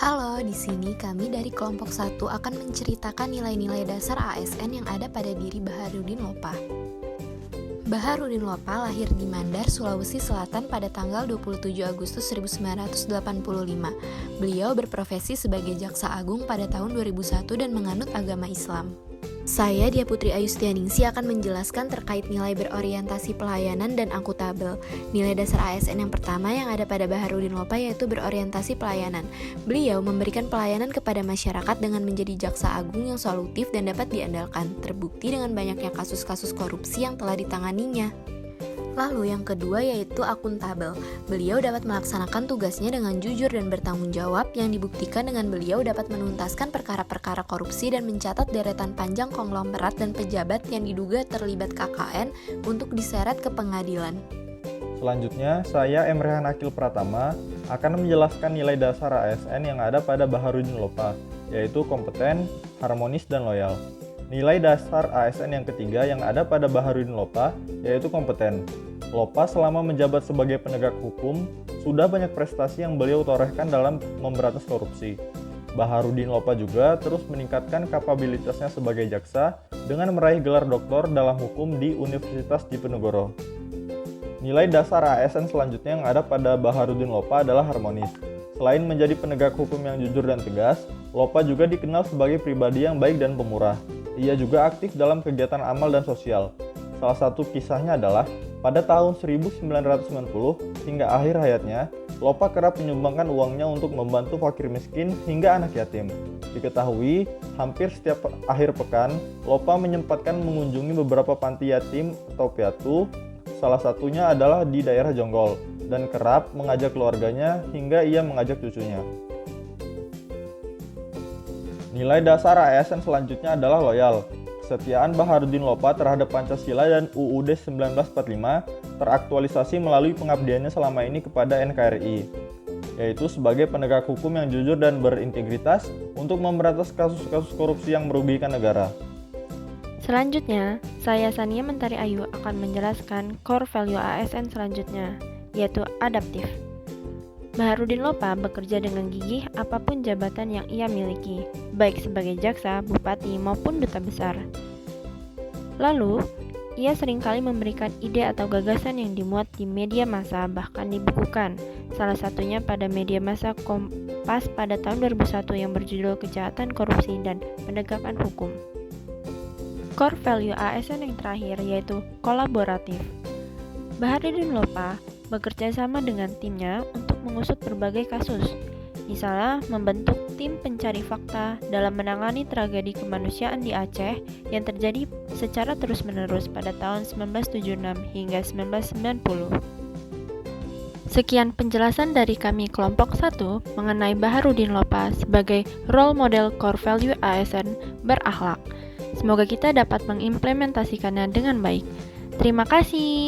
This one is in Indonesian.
Halo, di sini kami dari kelompok 1 akan menceritakan nilai-nilai dasar ASN yang ada pada diri Baharudin Lopa. Baharudin Lopa lahir di Mandar, Sulawesi Selatan pada tanggal 27 Agustus 1985. Beliau berprofesi sebagai Jaksa Agung pada tahun 2001 dan menganut agama Islam. Saya, Dia Putri Ayustianingsi, akan menjelaskan terkait nilai berorientasi pelayanan dan akuntabel. Nilai dasar ASN yang pertama yang ada pada Baharudin Lopa yaitu berorientasi pelayanan. Beliau memberikan pelayanan kepada masyarakat dengan menjadi jaksa agung yang solutif dan dapat diandalkan, terbukti dengan banyaknya kasus-kasus korupsi yang telah ditanganinya. Lalu yang kedua yaitu akuntabel. Beliau dapat melaksanakan tugasnya dengan jujur dan bertanggung jawab yang dibuktikan dengan beliau dapat menuntaskan perkara-perkara korupsi dan mencatat deretan panjang konglomerat dan pejabat yang diduga terlibat KKN untuk diseret ke pengadilan. Selanjutnya, saya Emrehan Akil Pratama akan menjelaskan nilai dasar ASN yang ada pada Baharudin Lopa, yaitu kompeten, harmonis, dan loyal. Nilai dasar ASN yang ketiga yang ada pada Baharudin Lopa yaitu kompeten. Lopa selama menjabat sebagai penegak hukum sudah banyak prestasi yang beliau torehkan dalam memberantas korupsi. Baharudin Lopa juga terus meningkatkan kapabilitasnya sebagai jaksa dengan meraih gelar doktor dalam hukum di Universitas Diponegoro. Nilai dasar ASN selanjutnya yang ada pada Baharudin Lopa adalah harmonis. Selain menjadi penegak hukum yang jujur dan tegas, Lopa juga dikenal sebagai pribadi yang baik dan pemurah. Ia juga aktif dalam kegiatan amal dan sosial. Salah satu kisahnya adalah pada tahun 1990 hingga akhir hayatnya, Lopa kerap menyumbangkan uangnya untuk membantu fakir miskin hingga anak yatim. Diketahui, hampir setiap akhir pekan, Lopa menyempatkan mengunjungi beberapa panti yatim atau piatu, salah satunya adalah di daerah Jonggol, dan kerap mengajak keluarganya hingga ia mengajak cucunya. Nilai dasar ASN selanjutnya adalah loyal. Kesetiaan Baharudin Lopa terhadap Pancasila dan UUD 1945 teraktualisasi melalui pengabdiannya selama ini kepada NKRI, yaitu sebagai penegak hukum yang jujur dan berintegritas untuk memberantas kasus-kasus korupsi yang merugikan negara. Selanjutnya, saya Sania Mentari Ayu akan menjelaskan core value ASN selanjutnya, yaitu adaptif. Baharudin Lopa bekerja dengan gigih apapun jabatan yang ia miliki, baik sebagai jaksa, bupati, maupun duta besar. Lalu, ia seringkali memberikan ide atau gagasan yang dimuat di media massa, bahkan dibukukan. Salah satunya pada media massa Kompas pada tahun 2001 yang berjudul Kejahatan Korupsi dan Penegakan Hukum. Core value ASN yang terakhir yaitu kolaboratif. Baharudin Lopa bekerja sama dengan timnya untuk mengusut berbagai kasus, misalnya membentuk tim pencari fakta dalam menangani tragedi kemanusiaan di Aceh yang terjadi secara terus-menerus pada tahun 1976 hingga 1990. Sekian penjelasan dari kami kelompok 1 mengenai Baharudin Lopa sebagai role model core value ASN berakhlak. Semoga kita dapat mengimplementasikannya dengan baik. Terima kasih.